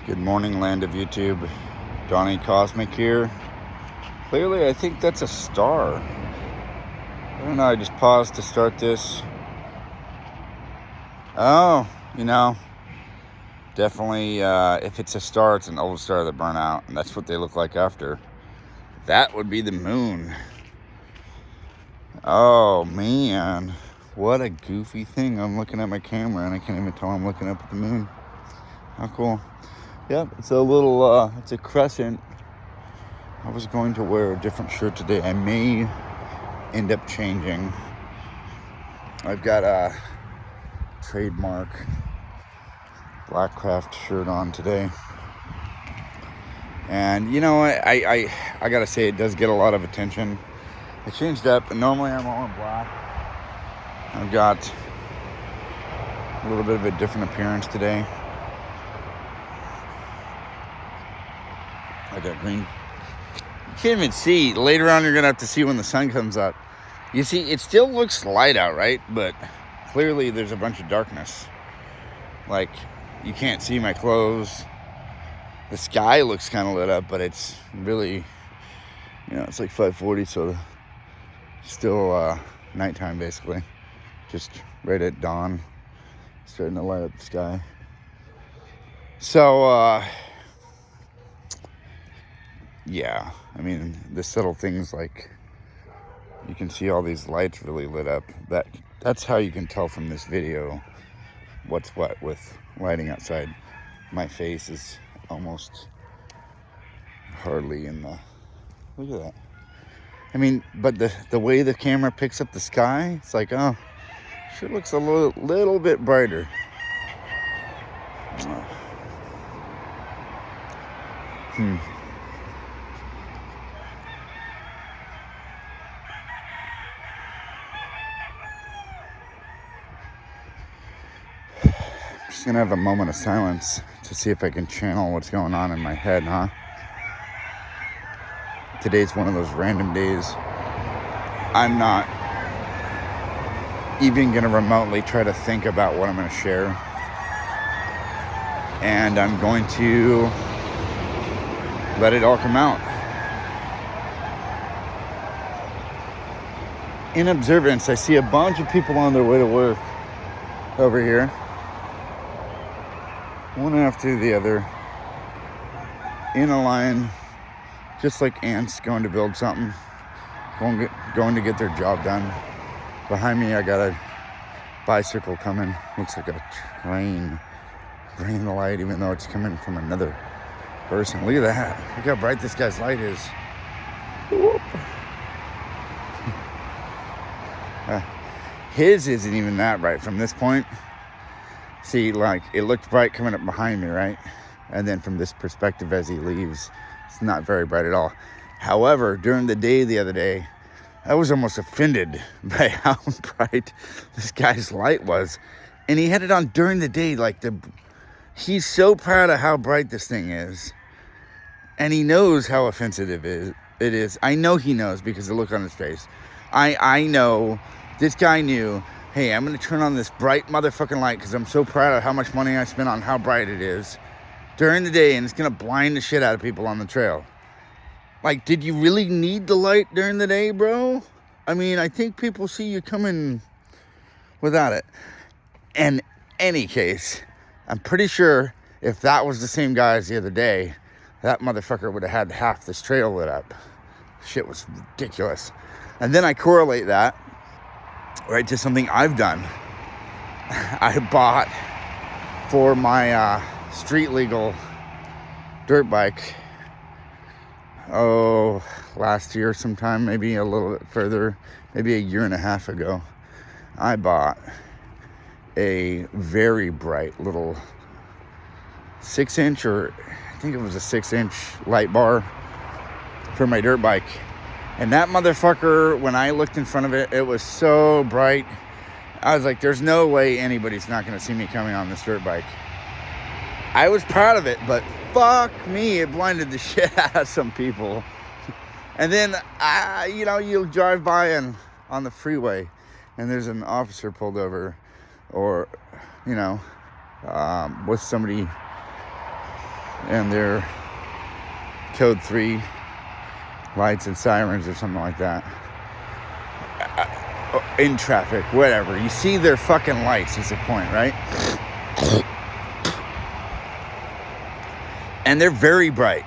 Good morning, land of YouTube. Donnie Cosmic here. Clearly, I think that's a star. I don't know, I just paused to start this. Oh, definitely, if it's a star, it's an old star that burned out, and that's what they look like after. That would be the moon. Oh, man. What a goofy thing. I'm looking at my camera, and I can't even tell I'm looking up at the moon. How cool. Yep, it's a little, it's a crescent. I was going to wear a different shirt today. I may end up changing. I've got a trademark Blackcraft shirt on today. And you know what? I gotta say, it does get a lot of attention. I changed up, and normally I'm all in black. I've got a little bit of a different appearance today. I got green. You can't even see. Later on, you're going to have to see when the sun comes up. You see, it still looks light out, right? But clearly, there's a bunch of darkness. Like, you can't see my clothes. The sky looks kind of lit up, but it's really, it's like 5:40, so still nighttime, basically. Just right at dawn, starting to light up the sky. So, yeah, I mean, the subtle things like you can see all these lights really lit up. That's how you can tell from this video what's what with lighting outside. My face is almost hardly in the... Look at that. I mean, but the way the camera picks up the sky, it's like, oh, sure looks a little bit brighter. Just gonna have a moment of silence to see if I can channel what's going on in my head, huh? Today's one of those random days. I'm not even gonna remotely try to think about what I'm gonna share. And I'm going to let it all come out. In observance, I see a bunch of people on their way to work over here. One after the other, in a line, just like ants going to build something, going to get their job done. Behind me, I got a bicycle coming. Looks like a train. Bringing the light, even though it's coming from another person. Look at that. Look how bright this guy's light is. Whoop. His isn't even that bright from this point. See, like, it looked bright coming up behind me, right? And then from this perspective as he leaves, it's not very bright at all. However, during the day the other day, I was almost offended by how bright this guy's light was. And he had it on during the day, he's so proud of how bright this thing is. And he knows how offensive it is. I know he knows because of the look on his face. I know this guy knew, hey, I'm going to turn on this bright motherfucking light because I'm so proud of how much money I spent on how bright it is during the day, and it's going to blind the shit out of people on the trail. Like, did you really need the light during the day, bro? I mean, I think people see you coming without it. In any case, I'm pretty sure if that was the same guy as the other day, that motherfucker would have had half this trail lit up. Shit was ridiculous. And then I correlate that right to something I've done. I bought for my street legal dirt bike, last year sometime, maybe a little bit further, maybe a year and a half ago. I bought a very bright little 6-inch, or I think it was a 6-inch light bar for my dirt bike. And that motherfucker, when I looked in front of it, it was so bright. I was like, there's no way anybody's not going to see me coming on this dirt bike. I was proud of it, but fuck me, it blinded the shit out of some people. And then, you'll drive by and on the freeway, and there's an officer pulled over, or, with somebody and their code 3 lights and sirens or something like that. In traffic, whatever. You see their fucking lights is the point, right? And they're very bright.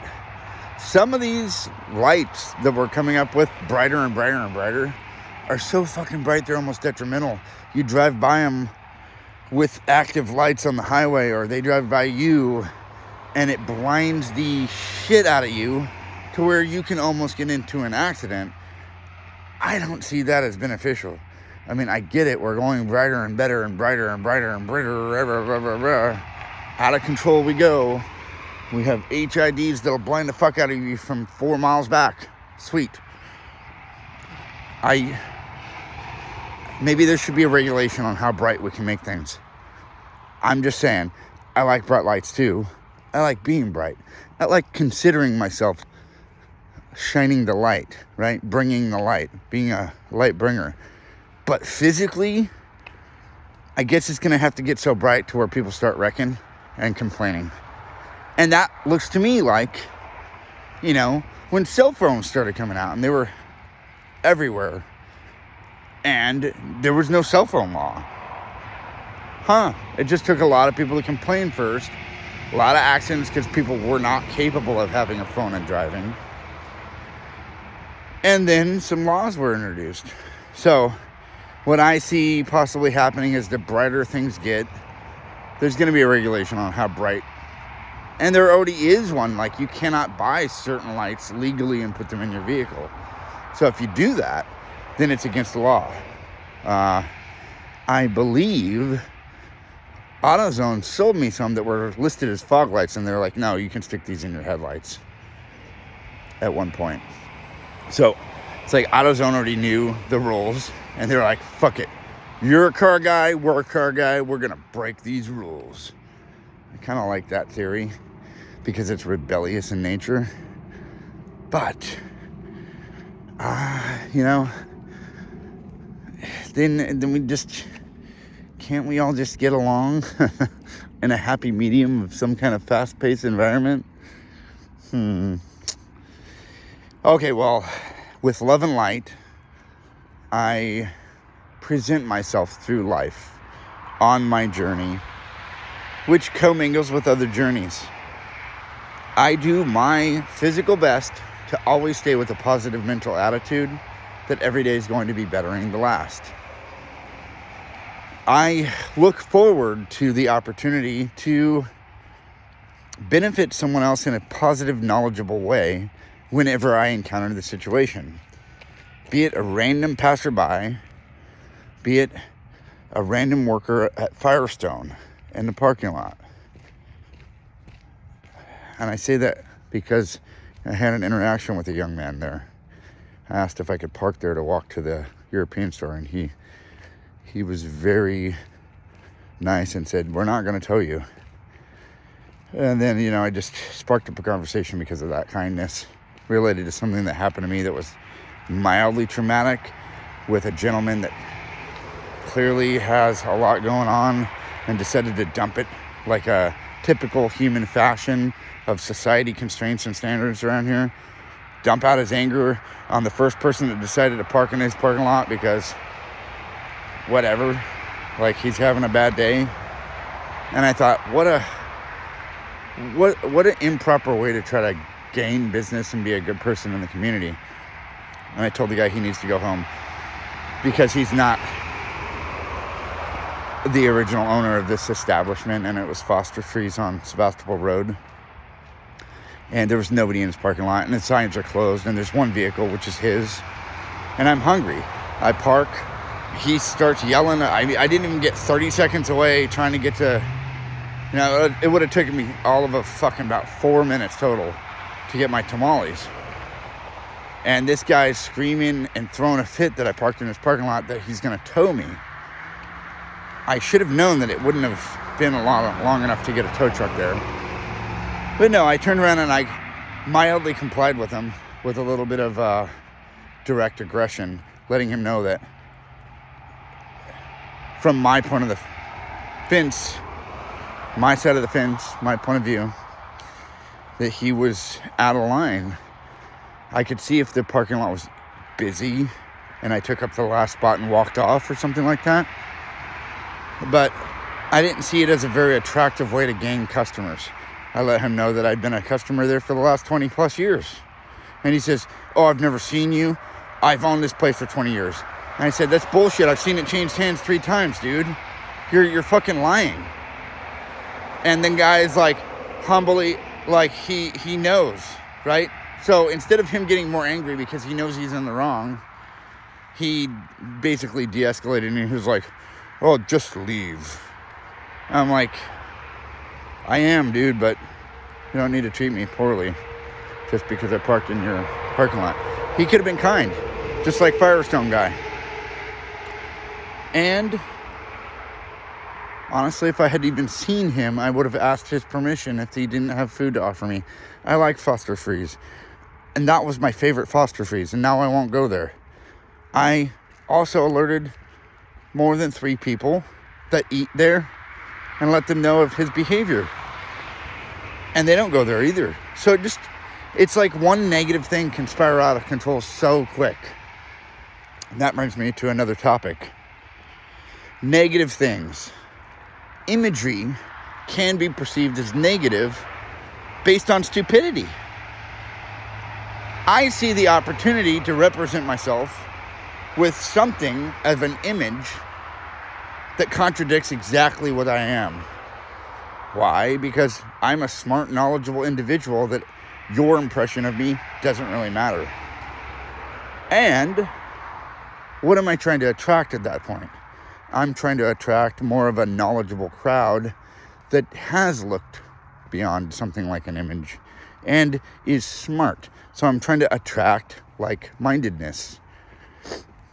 Some of these lights that we're coming up with, brighter and brighter and brighter, are so fucking bright they're almost detrimental. You drive by them with active lights on the highway, or they drive by you and it blinds the shit out of you to where you can almost get into an accident. I don't see that as beneficial. I mean, I get it. We're going brighter and better and brighter and brighter and brighter. Blah, blah, blah, blah. Out of control we go. We have HIDs that'll blind the fuck out of you from 4 miles back. Sweet. Maybe there should be a regulation on how bright we can make things. I'm just saying, I like bright lights too. I like being bright. I like considering myself shining the light, right? Bringing the light, being a light bringer. But physically, I guess it's going to have to get so bright to where people start wrecking and complaining. And that looks to me like, you know, when cell phones started coming out and they were everywhere and there was no cell phone law. It just took a lot of people to complain first. A lot of accidents because people were not capable of having a phone and driving. And then some laws were introduced. So what I see possibly happening is the brighter things get, there's going to be a regulation on how bright. And there already is one. Like, you cannot buy certain lights legally and put them in your vehicle. So if you do that, then it's against the law. I believe AutoZone sold me some that were listed as fog lights, and they're like, no, you can stick these in your headlights at one point. So it's like AutoZone already knew the rules, and they're like, fuck it. You're a car guy, we're a car guy, we're going to break these rules. I kind of like that theory because it's rebellious in nature. But, you know, then we just, can't we all just get along in a happy medium of some kind of fast-paced environment? Okay, well, with love and light, I present myself through life on my journey, which commingles with other journeys. I do my physical best to always stay with a positive mental attitude that every day is going to be bettering the last. I look forward to the opportunity to benefit someone else in a positive, knowledgeable way whenever I encounter the situation. Be it a random passerby, be it a random worker at Firestone in the parking lot. And I say that because I had an interaction with a young man there. I asked if I could park there to walk to the European store, and he was very nice and said, we're not going to tow you. And then, you know, I just sparked up a conversation because of that kindness related to something that happened to me that was mildly traumatic with a gentleman that clearly has a lot going on and decided to dump it like a typical human fashion of society constraints and standards around here. Dump out his anger on the first person that decided to park in his parking lot because whatever, like he's having a bad day. And I thought, what an improper way to try to gain business and be a good person in the community. And I told the guy he needs to go home because he's not the original owner of this establishment, and it was Foster Trees on Sebastopol Road. And there was nobody in his parking lot, and the signs are closed, and there's one vehicle, which is his. And I'm hungry. I park. He starts yelling. I didn't even get 30 seconds away trying to get to, you know, it would have taken me all of about 4 minutes total to get my tamales. And this guy's screaming and throwing a fit that I parked in his parking lot that he's going to tow me. I should have known that it wouldn't have been long enough to get a tow truck there. But no, I turned around and I mildly complied with him with a little bit of direct aggression, letting him know that from my point of the fence, my side of the fence, my point of view, that he was out of line. I could see if the parking lot was busy and I took up the last spot and walked off or something like that. But I didn't see it as a very attractive way to gain customers. I let him know that I'd been a customer there for the last 20 plus years. And he says, oh, I've never seen you. I've owned this place for 20 years. And I said, that's bullshit. I've seen it change hands 3 times, dude. You're fucking lying. And then guy's like, humbly, like he knows, right? So instead of him getting more angry because he knows he's in the wrong, he basically de-escalated and he was like, oh, just leave. I'm like, I am, dude, but you don't need to treat me poorly just because I parked in your parking lot. He could have been kind, just like Firestone guy. And honestly, if I had even seen him, I would have asked his permission if he didn't have food to offer me. I like Foster Freeze. And that was my favorite Foster Freeze. And now I won't go there. I also alerted more than 3 people that eat there and let them know of his behavior. And they don't go there either. So it's like one negative thing can spiral out of control so quick. And that brings me to another topic. Negative things. Imagery can be perceived as negative based on stupidity. I see the opportunity to represent myself with something of an image that contradicts exactly what I am. Why? Because I'm a smart, knowledgeable individual that your impression of me doesn't really matter. And what am I trying to attract at that point? I'm trying to attract more of a knowledgeable crowd that has looked beyond something like an image and is smart. So I'm trying to attract like-mindedness.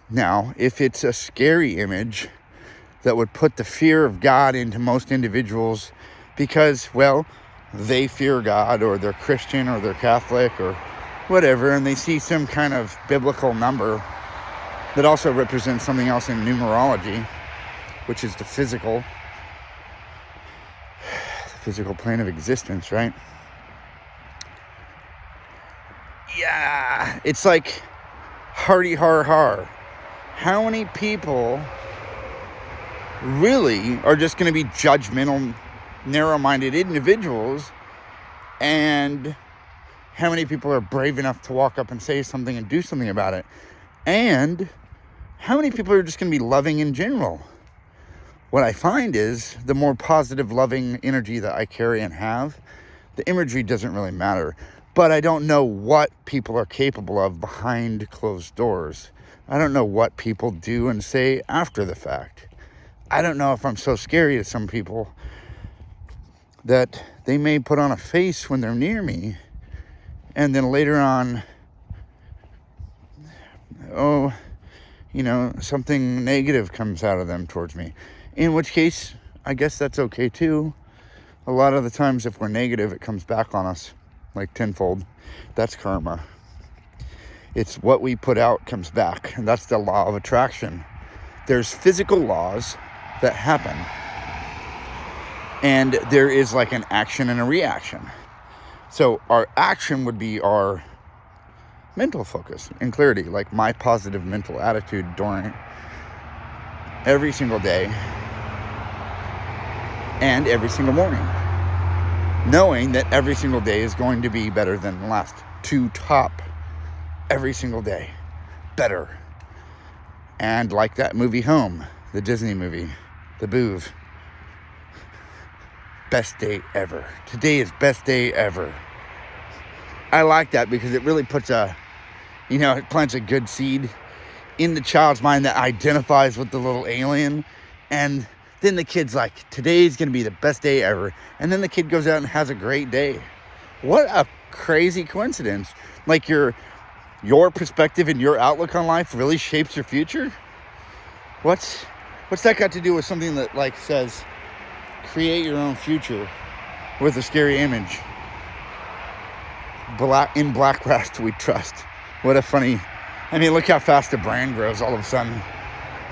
Now, if it's a scary image that would put the fear of God into most individuals because, well, they fear God or they're Christian or they're Catholic or whatever, and they see some kind of biblical number that also represents something else in numerology, which is the physical plane of existence, right? Yeah, it's like hardy har har. How many people really are just going to be judgmental, narrow-minded individuals, and how many people are brave enough to walk up and say something and do something about it? And how many people are just going to be loving in general? What I find is the more positive, loving energy that I carry and have, the imagery doesn't really matter. But I don't know what people are capable of behind closed doors. I don't know what people do and say after the fact. I don't know if I'm so scary to some people that they may put on a face when they're near me, and then later on, something negative comes out of them towards me. In which case, I guess that's okay too. A lot of the times if we're negative, it comes back on us like tenfold. That's karma. It's what we put out comes back, and that's the law of attraction. There's physical laws that happen, and there is like an action and a reaction. So our action would be our mental focus and clarity, like my positive mental attitude during every single day and every single morning, knowing that every single day is going to be better than the last. To top every single day better. And like that movie Home, the Disney movie, the Boov, best day ever. Today is best day ever. I like that because it really puts it plants a good seed in the child's mind that identifies with the little alien. And then the kid's like, today's going to be the best day ever. And then the kid goes out and has a great day. What a crazy coincidence. Like your perspective and your outlook on life really shapes your future. What's that got to do with something that like says, create your own future with a scary image? In black grass do we trust. What a funny, look how fast the brand grows all of a sudden.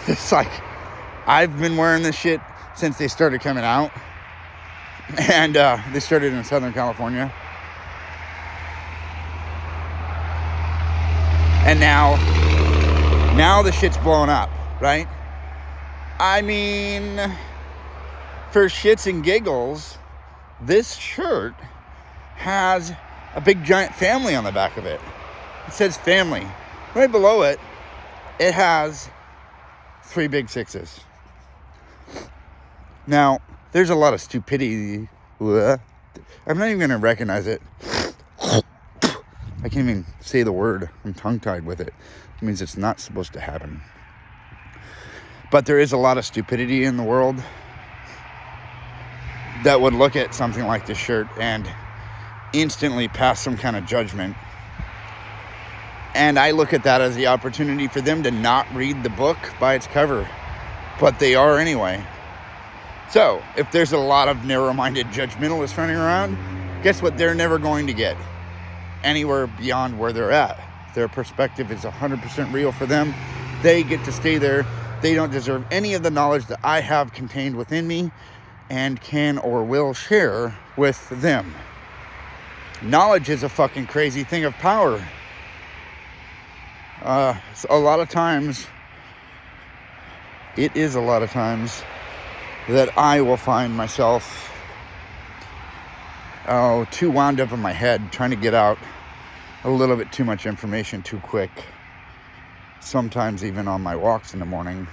It's like, I've been wearing this shit since they started coming out. And they started in Southern California. And now the shit's blown up, right? I mean, for shits and giggles, this shirt has a big giant family on the back of it. It says family. Right below it, it has 3 big 6s. Now, there's a lot of stupidity. I'm not even going to recognize it. I can't even say the word. I'm tongue-tied with it. It means it's not supposed to happen. But there is a lot of stupidity in the world that would look at something like this shirt and instantly pass some kind of judgment. And I look at that as the opportunity for them to not read the book by its cover. But they are anyway. So, if there's a lot of narrow-minded judgmentalists running around, guess what they're never going to get? Anywhere beyond where they're at. Their perspective is 100% real for them. They get to stay there. They don't deserve any of the knowledge that I have contained within me and can or will share with them. Knowledge is a fucking crazy thing of power. So a lot of times that I will find myself too wound up in my head trying to get out a little bit too much information too quick. Sometimes even on my walks in the morning.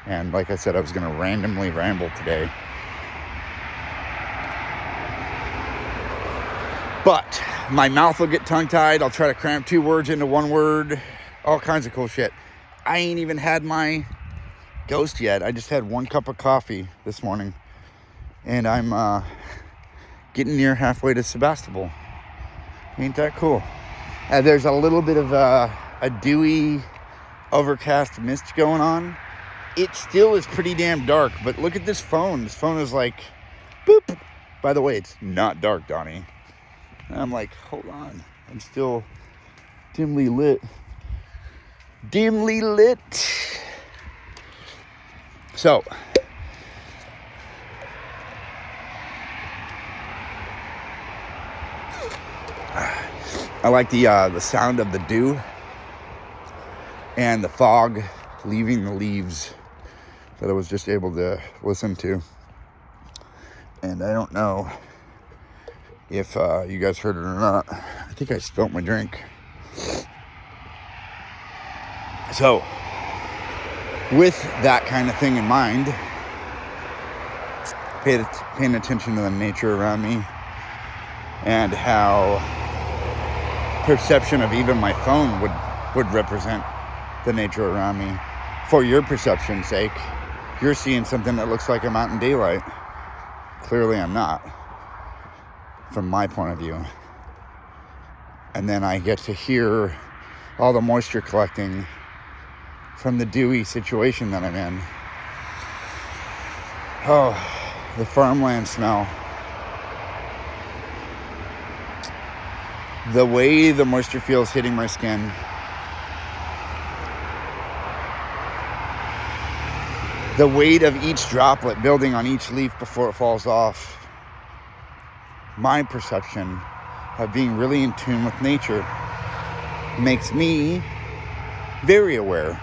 And like I said, I was going to randomly ramble today. But my mouth will get tongue-tied. I'll try to cram 2 words into 1 word. All kinds of cool shit. I ain't even had my ghost yet. I just had 1 cup of coffee this morning. And I'm getting near halfway to Sebastopol. Ain't that cool? There's a little bit of a dewy, overcast mist going on. It still is pretty damn dark, but look at this phone. This phone is like, boop. By the way, it's not dark, Donnie. And I'm like, hold on. I'm still dimly lit. So, I like the sound of the dew and the fog leaving the leaves that I was just able to listen to. And I don't know if you guys heard it or not. I think I spilled my drink. So, with that kind of thing in mind, paying attention to the nature around me and how perception of even my phone would represent the nature around me. For your perception's sake, you're seeing something that looks like I'm out in daylight. Clearly I'm not, from my point of view. And then I get to hear all the moisture collecting from the dewy situation that I'm in. Oh, the farmland smell. The way the moisture feels hitting my skin. The weight of each droplet building on each leaf before it falls off. My perception of being really in tune with nature makes me very aware.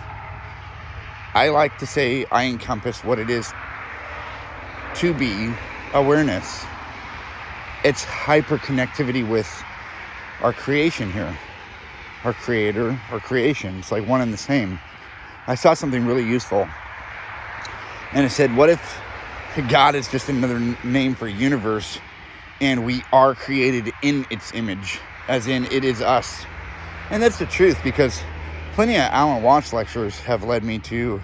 I like to say I encompass what it is to be awareness. It's hyper-connectivity with our creation here. Our creator, our creation. It's like one and the same. I saw something really useful. And it said, what if God is just another name for universe and we are created in its image, as in it is us? And that's the truth, because plenty of Alan Watts lectures have led me to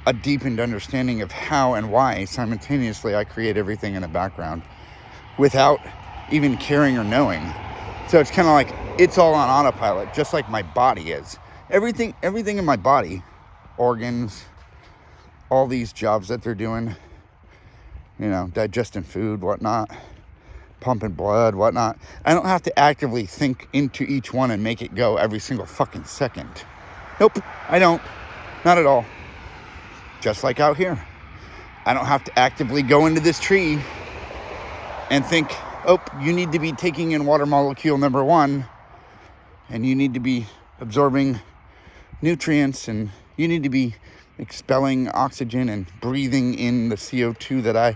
a deepened understanding of how and why simultaneously I create everything in the background without even caring or knowing. So it's kind of like it's all on autopilot, just like my body is. Everything in my body, organs, all these jobs that they're doing, you know, digesting food, whatnot, pumping blood, whatnot. I don't have to actively think into each one and make it go every single fucking second. Nope, I don't. Not at all. Just like out here. I don't have to actively go into this tree and think, oh, you need to be taking in water molecule number 1, and you need to be absorbing nutrients, and you need to be expelling oxygen and breathing in the CO2 that I,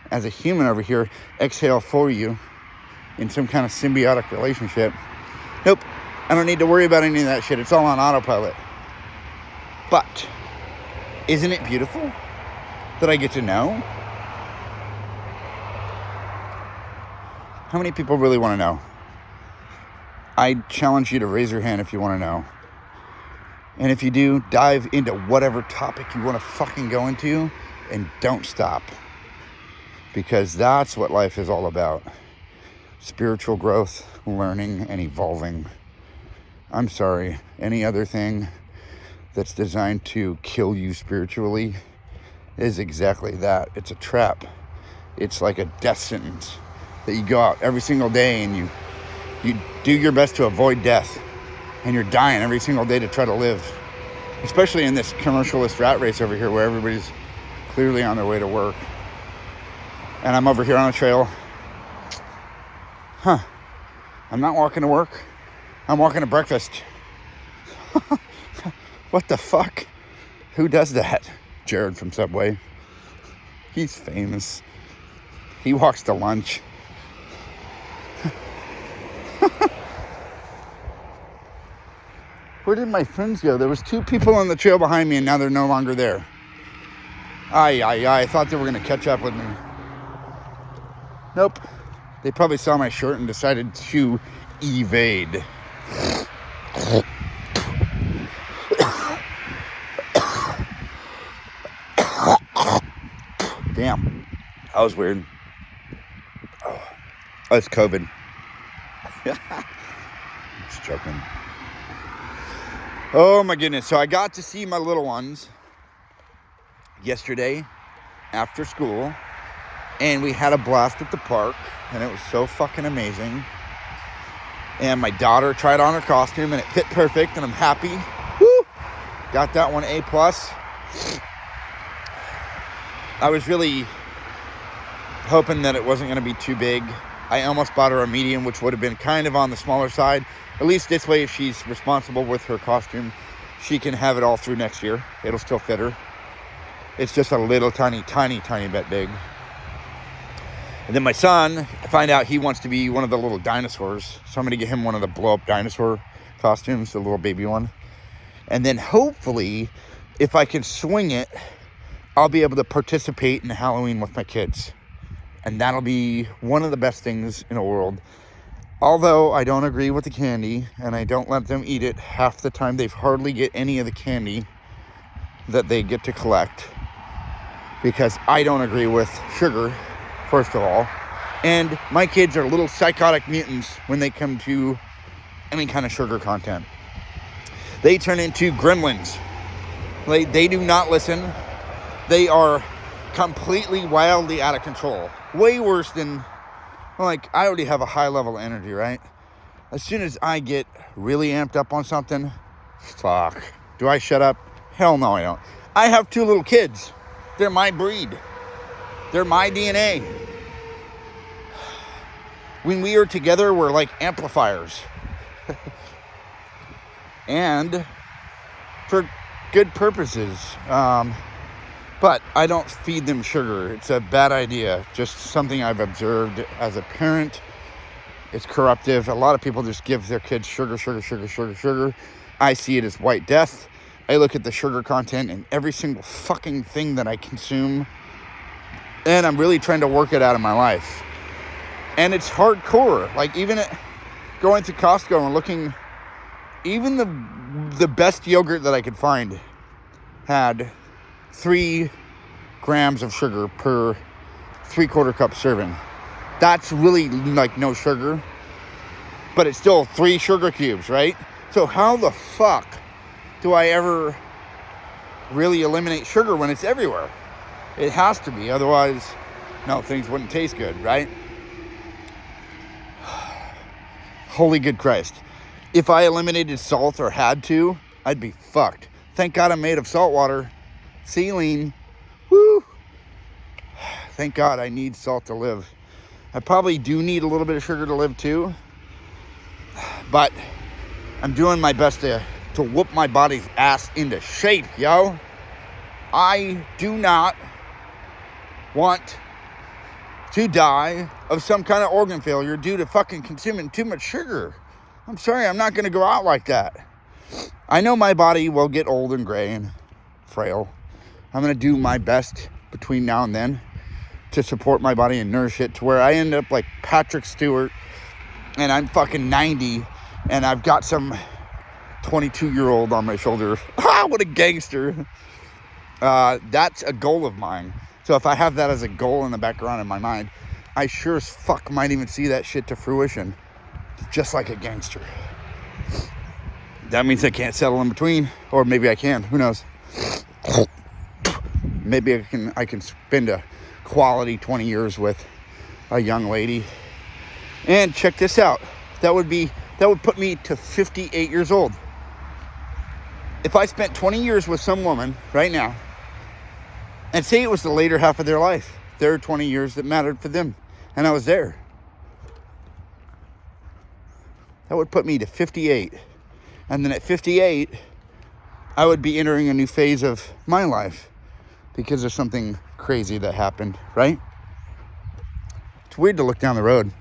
as a human over here, exhale for you in some kind of symbiotic relationship. Nope, I don't need to worry about any of that shit. It's all on autopilot. But isn't it beautiful that I get to know? How many people really want to know? I challenge you to raise your hand if you want to know. And if you do, dive into whatever topic you want to fucking go into and don't stop. Because that's what life is all about. Spiritual growth, learning, and evolving. I'm sorry, any other thing that's designed to kill you spiritually is exactly that. It's a trap. It's like a death sentence that you go out every single day and you do your best to avoid death, and you're dying every single day to try to live. Especially in this commercialist rat race over here where everybody's clearly on their way to work. And I'm over here on a trail. I'm not walking to work. I'm walking to breakfast. What the fuck? Who does that? Jared from Subway. He's famous. He walks to lunch. Where did my friends go? There was 2 people on the trail behind me, and now they're no longer there. I thought they were going to catch up with me. Nope. They probably saw my shirt and decided to evade. Damn. That was weird. Oh, it's COVID. Just joking. Oh my goodness. So I got to see my little ones yesterday after school, and we had a blast at the park, and it was so fucking amazing. And my daughter tried on her costume, and it fit perfect, and I'm happy. Woo! Got that one A+. I was really hoping that it wasn't going to be too big. I almost bought her a medium, which would have been kind of on the smaller side. At least this way, if she's responsible with her costume, she can have it all through next year. It'll still fit her. It's just a little tiny bit big. And then my son, I find out he wants to be one of the little dinosaurs. So I'm going to get him one of the blow-up dinosaur costumes, the little baby one. And then hopefully, if I can swing it, I'll be able to participate in Halloween with my kids. And that'll be one of the best things in the world. Although I don't agree with the candy, and I don't let them eat it half the time. They hardly get any of the candy that they get to collect, because I don't agree with sugar, first of all. And my kids are little psychotic mutants when they come to any kind of sugar content. They turn into gremlins. They do not listen. They are completely wildly out of control. Way worse than, like, I already have a high level of energy, right? As soon as I get really amped up on something, fuck. Do I shut up? Hell no, I don't. I have 2 little kids. They're my breed. They're my DNA. When we are together, we're like amplifiers. And for good purposes. But I don't feed them sugar. It's a bad idea. Just something I've observed as a parent. It's corruptive. A lot of people just give their kids sugar. I see it as white death. I look at the sugar content in every single fucking thing that I consume, and I'm really trying to work it out of my life. And it's hardcore. Like, even going to Costco and looking, even the best yogurt that I could find had 3 grams of sugar per 3/4 cup serving. That's really like no sugar, but it's still 3 sugar cubes, right? So how the fuck do I ever really eliminate sugar when it's everywhere? It has to be, otherwise, no, things wouldn't taste good, right? Holy good Christ. If I eliminated salt or had to, I'd be fucked. Thank God I'm made of salt water. Saline. Woo! Thank God I need salt to live. I probably do need a little bit of sugar to live too. But I'm doing my best to to whoop my body's ass into shape, yo. I do not want to die of some kind of organ failure due to fucking consuming too much sugar. I'm sorry, I'm not going to go out like that. I know my body will get old and gray and frail. I'm going to do my best between now and then to support my body and nourish it to where I end up like Patrick Stewart and I'm fucking 90 and I've got some 22-year-old on my shoulder. Ah, what a gangster. That's a goal of mine. So if I have that as a goal in the background of my mind, I sure as fuck might even see that shit to fruition. Just like a gangster. That means I can't settle in between. Or maybe I can. Who knows? Maybe I can spend a quality 20 years with a young lady. And check this out. That would put me to 58 years old. If I spent 20 years with some woman right now, and say it was the later half of their life, their 20 years that mattered for them, and I was there, that would put me to 58. And then at 58, I would be entering a new phase of my life because there's something crazy that happened, right? It's weird to look down the road.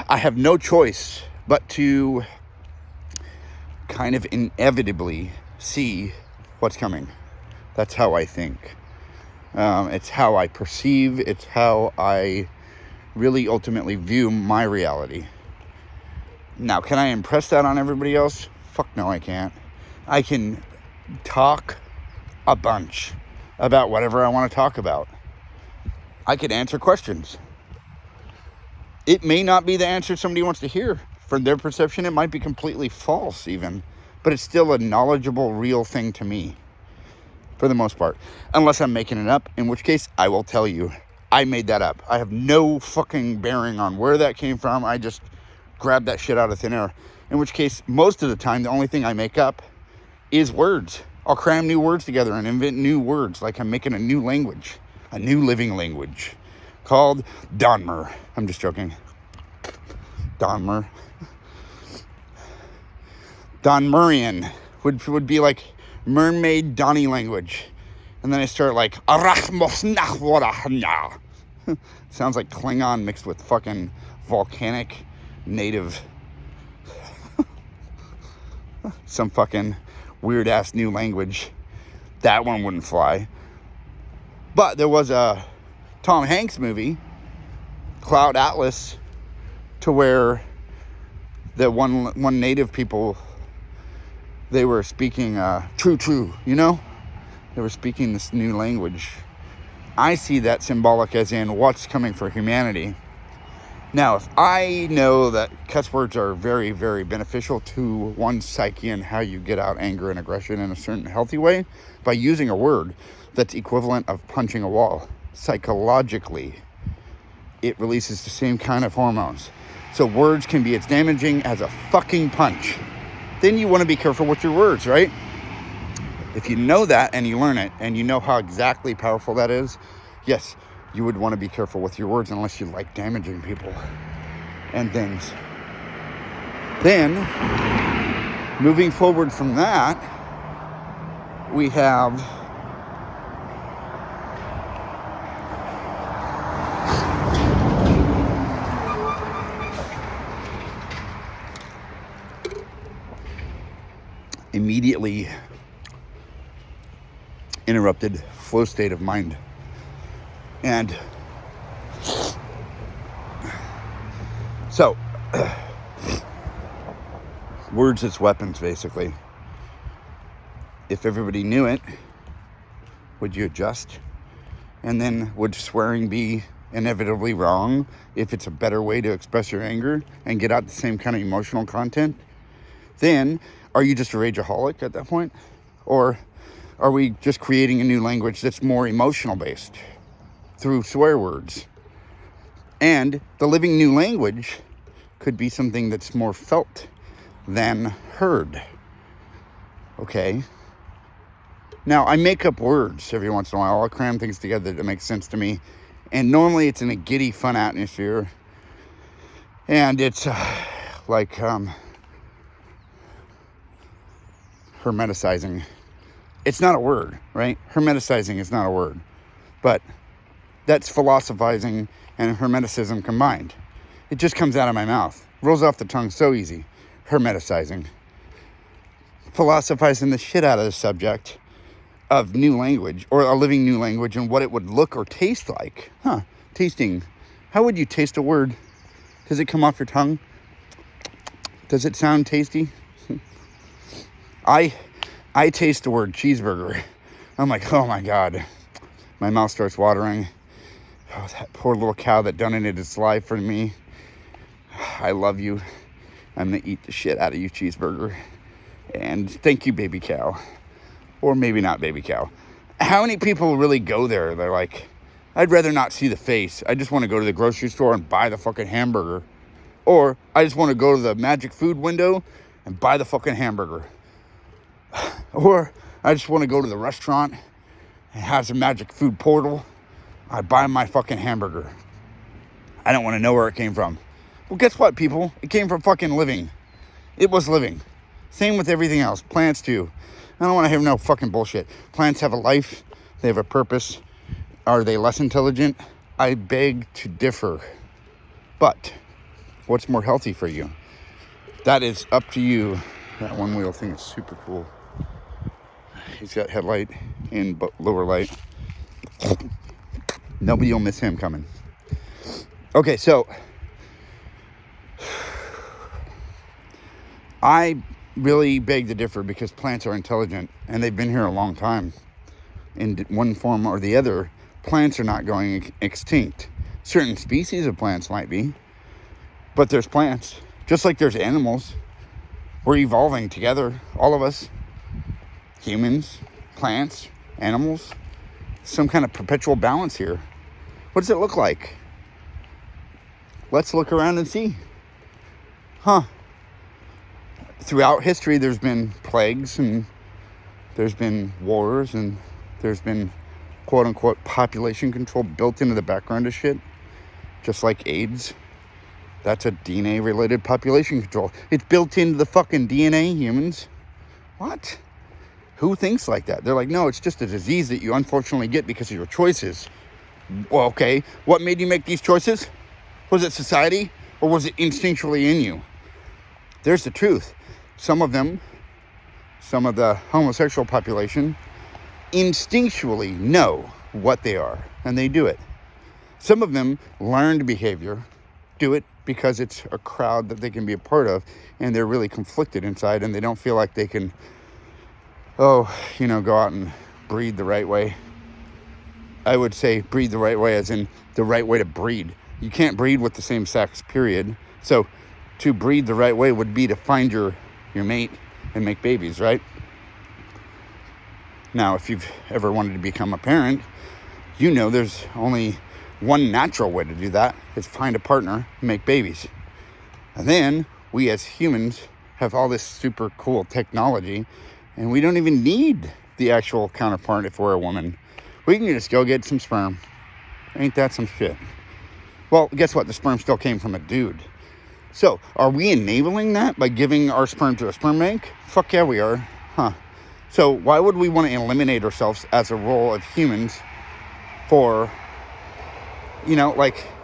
I have no choice but to kind of inevitably see what's coming. That's how I think. It's how I perceive. It's how I really ultimately view my reality. Now, can I impress that on everybody else? Fuck no, I can't. I can talk a bunch about whatever I want to talk about. I could answer questions. It may not be the answer somebody wants to hear. From their perception, it might be completely false even. But it's still a knowledgeable, real thing to me. For the most part. Unless I'm making it up. In which case, I will tell you. I made that up. I have no fucking bearing on where that came from. I just grabbed that shit out of thin air. In which case, most of the time, the only thing I make up is words. I'll cram new words together and invent new words. Like I'm making a new language. A new living language. Called Donmer. I'm just joking. Donmer. Donmurian would be like mermaid Donnie language. And then I start like sounds like Klingon mixed with fucking volcanic native some fucking weird ass new language. That one wouldn't fly. But there was a Tom Hanks movie, Cloud Atlas, to where the one native people, they were speaking true, you know? They were speaking this new language. I see that symbolic as in what's coming for humanity. Now, if I know that cuss words are very, very beneficial to one's psyche and how you get out anger and aggression in a certain healthy way, by using a word that's equivalent of punching a wall, psychologically, it releases the same kind of hormones. So words can be as damaging as a fucking punch. Then you want to be careful with your words, right? If you know that and you learn it and you know how exactly powerful that is, yes, you would want to be careful with your words unless you like damaging people and things. Then, moving forward from that, we have immediately interrupted flow state of mind. And so, words as weapons, basically. If everybody knew it, would you adjust? And then would swearing be inevitably wrong if it's a better way to express your anger and get out the same kind of emotional content? Then, are you just a rageaholic at that point? Or are we just creating a new language that's more emotional based through swear words? And the living new language could be something that's more felt than heard. Okay? Now, I make up words every once in a while. I'll cram things together that make sense to me. And normally it's in a giddy, fun atmosphere. And it's like, hermeticizing. It's not a word, right? Hermeticizing is not a word. But that's philosophizing and hermeticism combined. It just comes out of my mouth. Rolls off the tongue so easy. Hermeticizing. Philosophizing the shit out of the subject of new language, or a living new language, and what it would look or taste like. Tasting. How would you taste a word? Does it come off your tongue? Does it sound tasty? I taste the word cheeseburger. I'm like, oh my God. My mouth starts watering. Oh, that poor little cow that donated its life for me. I love you. I'm going to eat the shit out of you, cheeseburger. And thank you, baby cow. Or maybe not baby cow. How many people really go there? They're like, I'd rather not see the face. I just want to go to the grocery store and buy the fucking hamburger. Or I just want to go to the magic food window and buy the fucking hamburger. Or I just want to go to the restaurant and have some magic food portal. I buy my fucking hamburger. I don't want to know where it came from. Well, guess what, people? It came from fucking living. It was living. Same with everything else. Plants too. I don't want to have no fucking bullshit. Plants have a life. They have a purpose. Are they less intelligent? I beg to differ. But what's more healthy for you? That is up to you. That one wheel thing is super cool. He's got headlight and lower light. Nobody will miss him coming. Okay, so I really beg to differ because plants are intelligent and they've been here a long time. In one form or the other, plants are not going extinct. Certain species of plants might be, but there's plants. Just like there's animals. We're evolving together, all of us. Humans, plants, animals. Some kind of perpetual balance here. What does it look like? Let's look around and see. Throughout history, there's been plagues, and there's been wars, and there's been quote-unquote population control built into the background of shit. Just like AIDS. That's a DNA-related population control. It's built into the fucking DNA, humans. What? Who thinks like that? They're like, no, it's just a disease that you unfortunately get because of your choices. Well, okay. What made you make these choices? Was it society, or was it instinctually in you? There's the truth. Some of them, some of the homosexual population, instinctually know what they are, and they do it. Some of them, learned behavior, do it because it's a crowd that they can be a part of, and they're really conflicted inside, and they don't feel like they can, go out and breed the right way. I would say breed the right way as in the right way to breed. You can't breed with the same sex, period. So to breed the right way would be to find your mate and make babies, right? Now, if you've ever wanted to become a parent, you know there's only one natural way to do that, is find a partner and make babies. And then we as humans have all this super cool technology, and we don't even need the actual counterpart if we're a woman. We can just go get some sperm. Ain't that some shit? Well, guess what? The sperm still came from a dude. So, are we enabling that by giving our sperm to a sperm bank? Fuck yeah, we are. So, why would we want to eliminate ourselves as a role of humans for,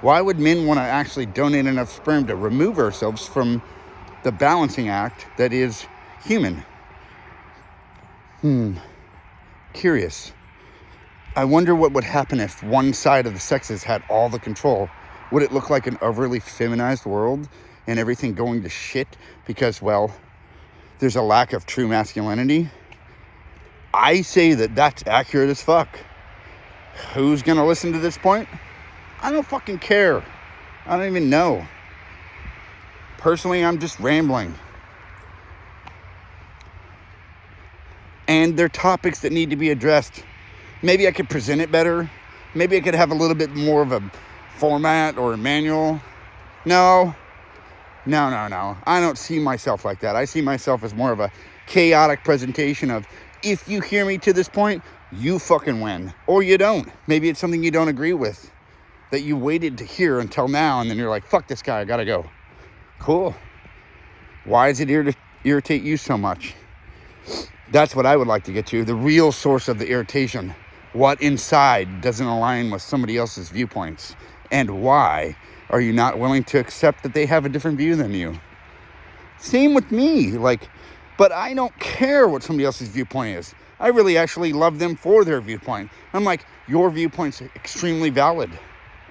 why would men want to actually donate enough sperm to remove ourselves from the balancing act that is human? Curious. I wonder what would happen if one side of the sexes had all the control. Would it look like an overly feminized world and everything going to shit because, there's a lack of true masculinity? I say that that's accurate as fuck. Who's going to listen to this point? I don't fucking care. I don't even know. Personally, I'm just rambling. And they're topics that need to be addressed. Maybe I could present it better. Maybe I could have a little bit more of a format or a manual. No. I don't see myself like that. I see myself as more of a chaotic presentation of, if you hear me to this point, you fucking win. Or you don't. Maybe it's something you don't agree with that you waited to hear until now, and then you're like, fuck this guy, I gotta go. Cool. Why is it here to irritate you so much? That's what I would like to get to. The real source of the irritation. What inside doesn't align with somebody else's viewpoints? And why are you not willing to accept that they have a different view than you? Same with me. But I don't care what somebody else's viewpoint is. I really actually love them for their viewpoint. I'm like, your viewpoint's extremely valid.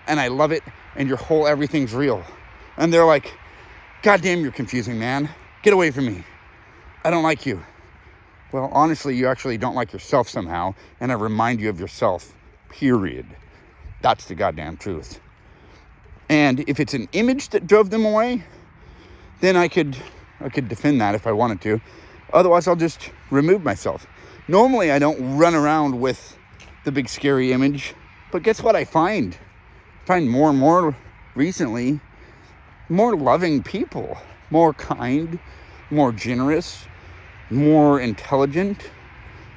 And I love it. And your whole everything's real. And they're like, God damn, you're confusing, man. Get away from me. I don't like you. Well, honestly, you actually don't like yourself somehow. And I remind you of yourself. Period. That's the goddamn truth. And if it's an image that drove them away, then I could defend that if I wanted to. Otherwise, I'll just remove myself. Normally, I don't run around with the big scary image. But guess what I find? I find more and more recently, more loving people. More kind, more generous, more intelligent.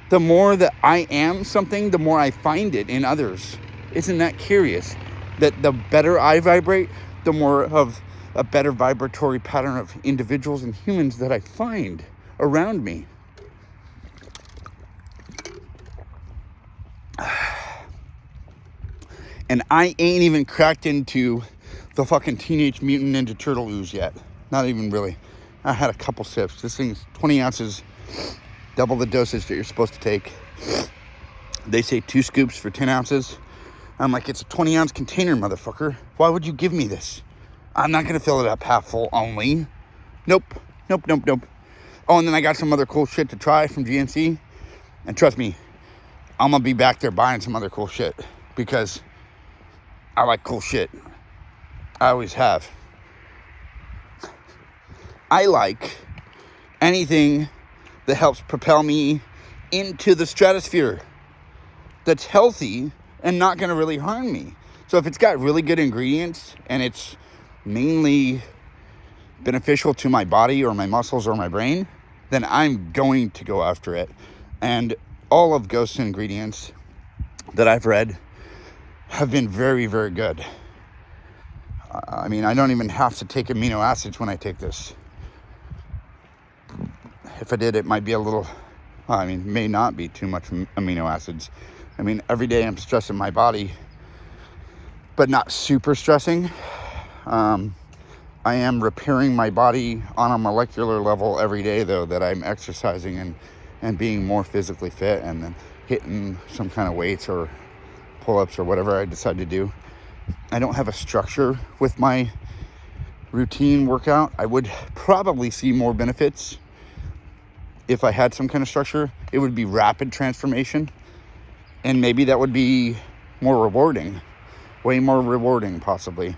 The more that I am something, the more I find it in others. Isn't that curious? That the better I vibrate, the more of a better vibratory pattern of individuals and humans that I find around me. And I ain't even cracked into the fucking Teenage Mutant Ninja Turtle ooze yet. Not even really. I had a couple sips. This thing's 20 ounces, double the dosage that you're supposed to take. They say 2 scoops for 10 ounces. I'm like, it's a 20-ounce container, motherfucker. Why would you give me this? I'm not going to fill it up half full only. Nope. Oh, and then I got some other cool shit to try from GNC. And trust me, I'm going to be back there buying some other cool shit. Because I like cool shit. I always have. I like anything that helps propel me into the stratosphere. That's healthy and not going to really harm me. So if it's got really good ingredients and it's mainly beneficial to my body or my muscles or my brain, then I'm going to go after it. And all of Ghost's ingredients that I've read have been very, very good. I mean, I don't even have to take amino acids when I take this. If I did, it might be a little, may not be too much amino acids. I mean, every day I'm stressing my body, but not super stressing. I am repairing my body on a molecular level every day, though, that I'm exercising and being more physically fit and then hitting some kind of weights or pull-ups or whatever I decide to do. I don't have a structure with my routine workout. I would probably see more benefits if I had some kind of structure. It would be rapid transformation. And maybe that would be more rewarding. Way more rewarding, possibly.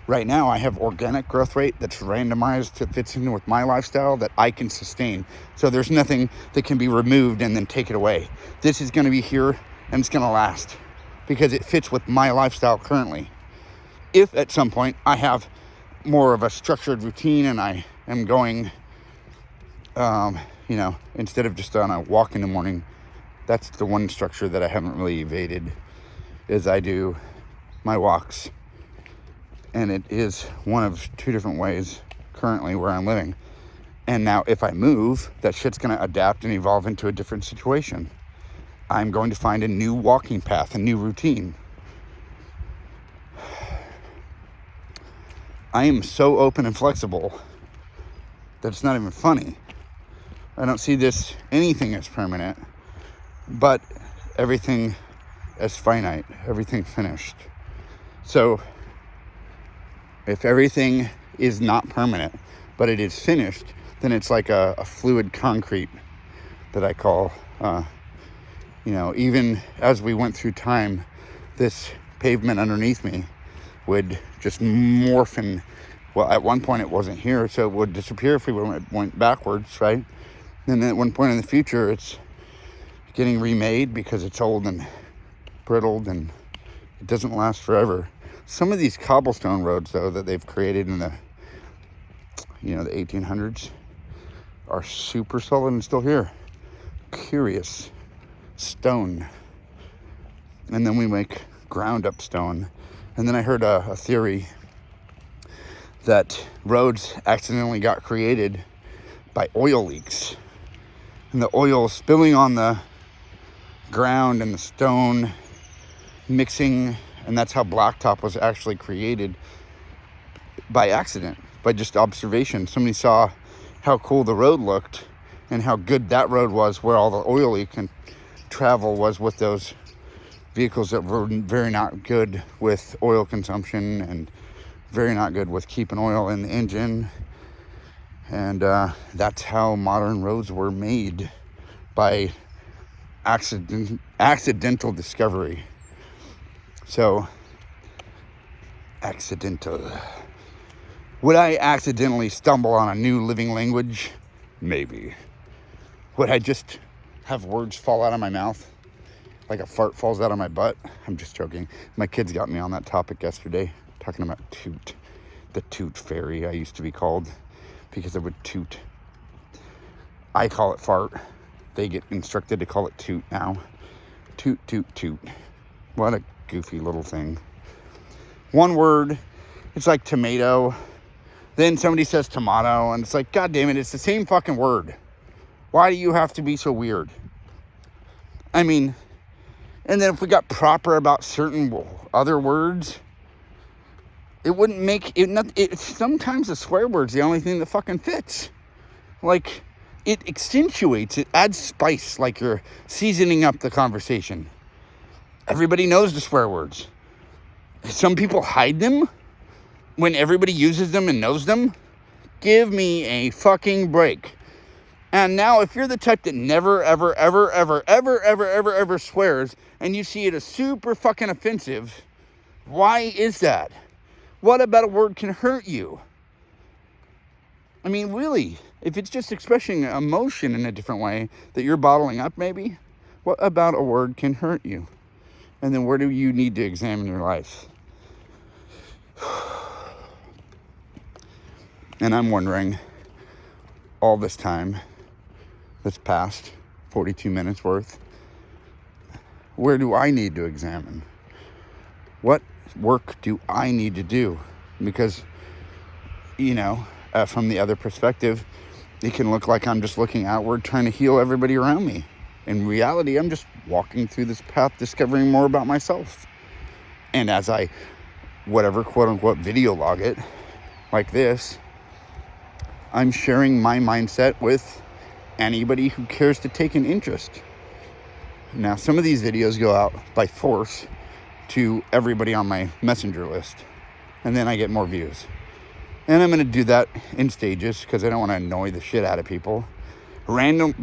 Right now, I have organic growth rate that's randomized that fits in with my lifestyle that I can sustain. So there's nothing that can be removed and then take it away. This is going to be here and it's going to last because it fits with my lifestyle currently. If at some point I have more of a structured routine and I am going, instead of just on a walk in the morning, that's the one structure that I haven't really evaded, is I do my walks. And it is one of 2 different ways currently where I'm living. And now if I move, that shit's going to adapt and evolve into a different situation. I'm going to find a new walking path, a new routine. I am so open and flexible that it's not even funny. I don't see anything as permanent, but everything as finite, everything finished. So if everything is not permanent, but it is finished, then it's like a fluid concrete that I call, even as we went through time, this pavement underneath me would just morph and, well, at one point it wasn't here, so it would disappear if we went backwards, right? And then at one point in the future, it's getting remade because it's old and brittled and it doesn't last forever. Some of these cobblestone roads, though, that they've created in the 1800s are super solid and still here. Curious. Stone. And then we make ground up stone. And then I heard a theory that roads accidentally got created by oil leaks. and the oil spilling on the ground and the stone, mixing, and that's how blacktop was actually created by accident, by just observation. Somebody saw how cool the road looked and how good that road was, where all the oil you can travel was with those vehicles that were very not good with oil consumption and very not good with keeping oil in the engine. And that's how modern roads were made, by accidental discovery. So, accidental. Would I accidentally stumble on a new living language? Maybe. Would I just have words fall out of my mouth like a fart falls out of my butt? I'm just joking. My kids got me on that topic yesterday, talking about toot. The toot fairy, I used to be called, because I would toot. I call it fart. They get instructed to call it toot now. Toot, toot, toot. What a goofy little thing. One word, it's like tomato. Then somebody says tomato, and it's like, God damn it, it's the same fucking word. Why do you have to be so weird? I mean, and then if we got proper about certain other words, it wouldn't make it. Sometimes the swear word's the only thing that fucking fits. Like, it accentuates, it adds spice, like you're seasoning up the conversation. Everybody knows the swear words. Some people hide them when everybody uses them and knows them. Give me a fucking break. And now, if you're the type that never, ever, ever, ever, ever, ever, ever, ever swears, and you see it as super fucking offensive, why is that? What about a word can hurt you? I mean, really, if it's just expressing emotion in a different way that you're bottling up, maybe, what about a word can hurt you? And then where do you need to examine your life? And I'm wondering, all this time that's passed, 42 minutes worth, where do I need to examine? What work do I need to do? Because, from the other perspective, it can look like I'm just looking outward, trying to heal everybody around me. In reality, I'm just walking through this path, discovering more about myself. And as I, quote unquote, video log it, like this, I'm sharing my mindset with anybody who cares to take an interest. Now, some of these videos go out by force to everybody on my messenger list, and then I get more views. And I'm going to do that in stages, because I don't want to annoy the shit out of people. Random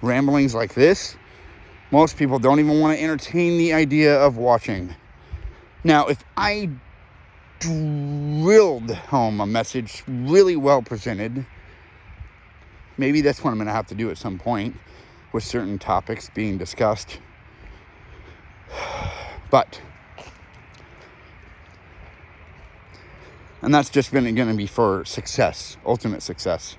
ramblings like this, most people don't even want to entertain the idea of watching. Now, if I drilled home a message really well presented, maybe that's what I'm going to have to do at some point with certain topics being discussed. But, and that's just going to be for success, ultimate success.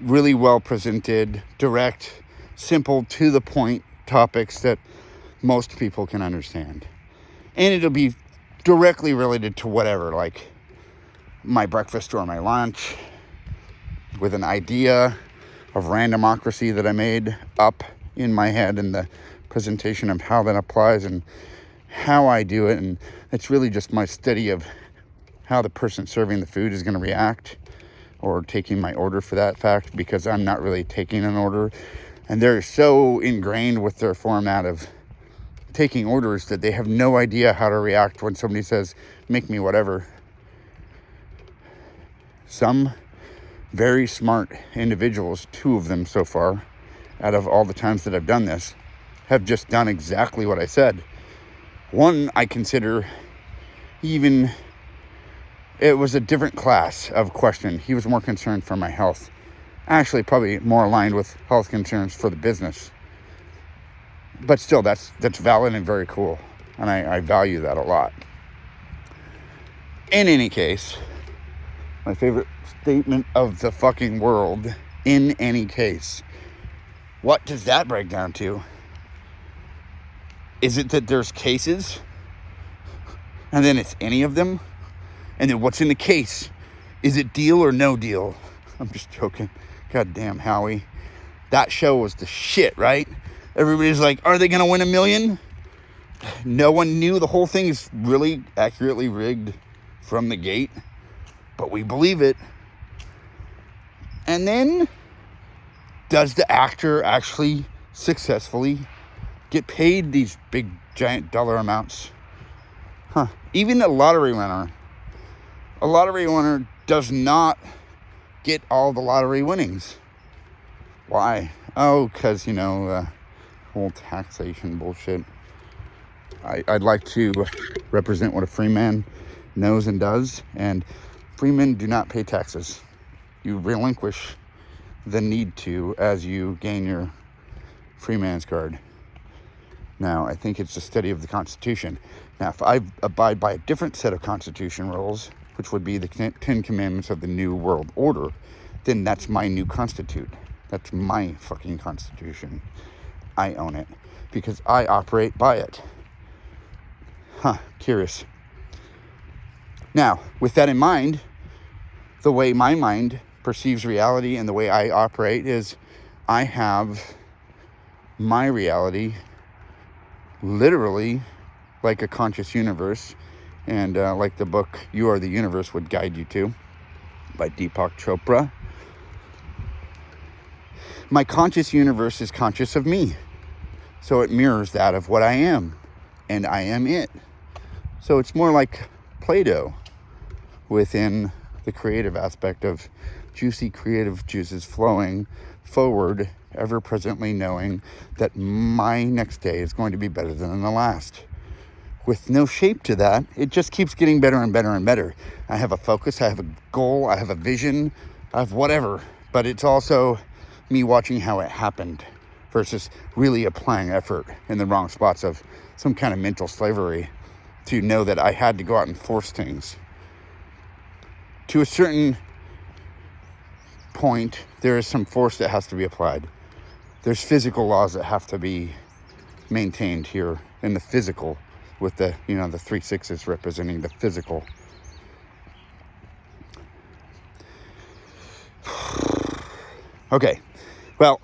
Really well presented, direct, simple, to the point topics that most people can understand. And it'll be directly related to whatever, like my breakfast or my lunch, with an idea of randomocracy that I made up in my head, and the presentation of how that applies and how I do it. And it's really just my study of how the person serving the food is going to react, or taking my order for that fact, because I'm not really taking an order. And they're so ingrained with their format of taking orders that they have no idea how to react when somebody says, make me whatever. Some very smart individuals, 2 of them so far, out of all the times that I've done this, have just done exactly what I said. One I consider even, it was a different class of question. He was more concerned for my health. Actually, probably more aligned with health concerns for the business. But still, that's valid and very cool. And I value that a lot. In any case, my favorite statement of the fucking world, in any case. What does that break down to? Is it that there's cases? And then it's any of them? And then what's in the case? Is it deal or no deal? I'm just joking. God damn, Howie. That show was the shit, right? Everybody's like, are they going to win $1 million? No one knew the whole thing is really accurately rigged from the gate. But we believe it. And then, does the actor actually successfully get paid these big, giant dollar amounts? Even a lottery winner does not get all the lottery winnings. Why? Oh, because, whole taxation bullshit. I'd like to represent what a free man knows and does, and free men do not pay taxes. You relinquish the need to as you gain your free man's card. Now, I think it's a study of the Constitution. Now, if I abide by a different set of Constitution rules, which would be the 10 Commandments of the New World Order, then that's my new Constitute. That's my fucking Constitution. I own it because I operate by it. Curious. Now, with that in mind, the way my mind perceives reality and the way I operate is I have my reality literally like a conscious universe, and like the book You Are the Universe would guide you to by Deepak Chopra. My conscious universe is conscious of me, so it mirrors that of what I am, and I am it. So it's more like Play-Doh within the creative aspect of juicy creative juices flowing forward, ever presently knowing that my next day is going to be better than the last. With no shape to that, it just keeps getting better and better and better. I have a focus, I have a goal, I have a vision, I have whatever, but it's also me watching how it happened versus really applying effort in the wrong spots of some kind of mental slavery to know that I had to go out and force things. To a certain point, there is some force that has to be applied. There's physical laws that have to be maintained here in the physical, with the, the 3 6s representing the physical. Okay, well,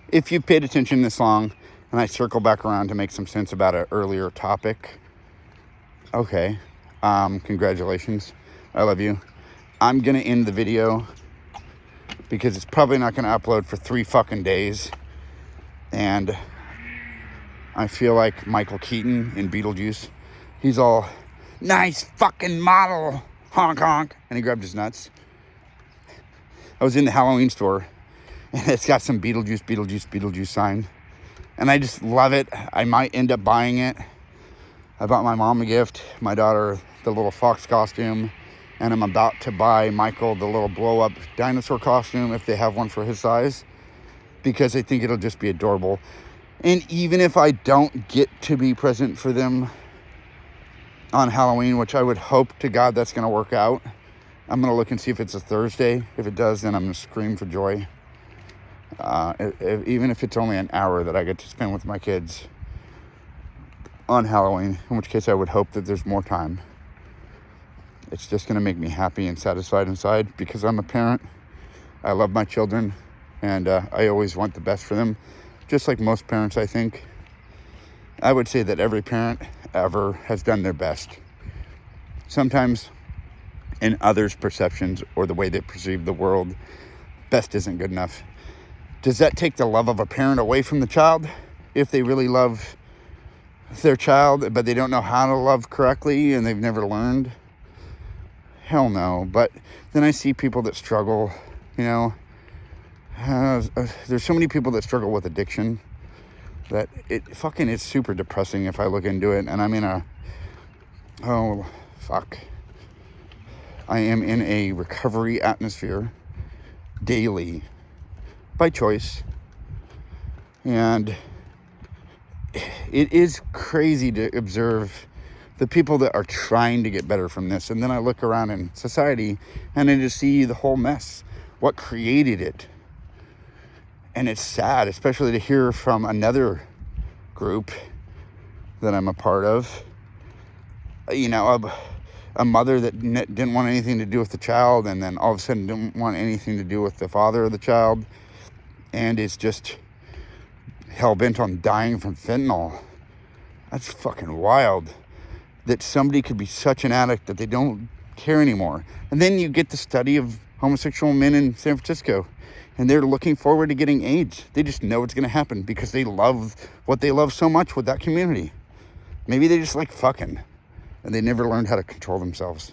if you've paid attention this long, and I circle back around to make some sense about an earlier topic, okay, congratulations, I love you. I'm gonna end the video because it's probably not gonna upload for 3 fucking days, and I feel like Michael Keaton in Beetlejuice. He's all, nice fucking model, honk honk, and he grabbed his nuts. I was in the Halloween store, and it's got some Beetlejuice sign, and I just love it. I might end up buying it. I bought my mom a gift, my daughter the little fox costume, and I'm about to buy Michael the little blow-up dinosaur costume if they have one for his size, because I think it'll just be adorable. And even if I don't get to be present for them on Halloween, which I would hope to God that's going to work out, I'm going to look and see if it's a Thursday. If it does, then I'm going to scream for joy. Even if it's only an hour that I get to spend with my kids on Halloween, in which case I would hope that there's more time. It's just going to make me happy and satisfied inside because I'm a parent. I love my children, and I always want the best for them. Just like most parents, I think. I would say that every parent ever has done their best. Sometimes, in others' perceptions or the way they perceive the world, best isn't good enough. Does that take the love of a parent away from the child? If they really love their child, but they don't know how to love correctly and they've never learned? Hell no. But then I see people that struggle, there's so many people that struggle with addiction that it's super depressing if I look into it. And I'm in I am in a recovery atmosphere daily by choice. And it is crazy to observe the people that are trying to get better from this. And then I look around in society and I just see the whole mess. What created it? And it's sad, especially to hear from another group that I'm a part of, a mother that didn't want anything to do with the child, and then all of a sudden didn't want anything to do with the father of the child, and is just hell-bent on dying from fentanyl. That's fucking wild, that somebody could be such an addict that they don't care anymore. And then you get the study of homosexual men in San Francisco, and they're looking forward to getting AIDS. They just know it's going to happen because they love what they love so much with that community. Maybe they just like fucking, and they never learned how to control themselves.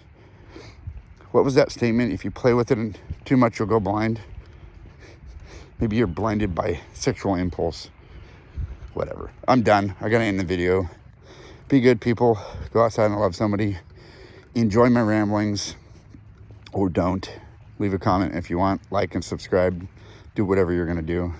What was that statement? If you play with it too much, you'll go blind. Maybe you're blinded by sexual impulse. Whatever. I'm done. I gotta end the video. Be good, people. Go outside and love somebody. Enjoy my ramblings, or don't. Leave a comment if you want. Like and subscribe. Do whatever you're gonna do.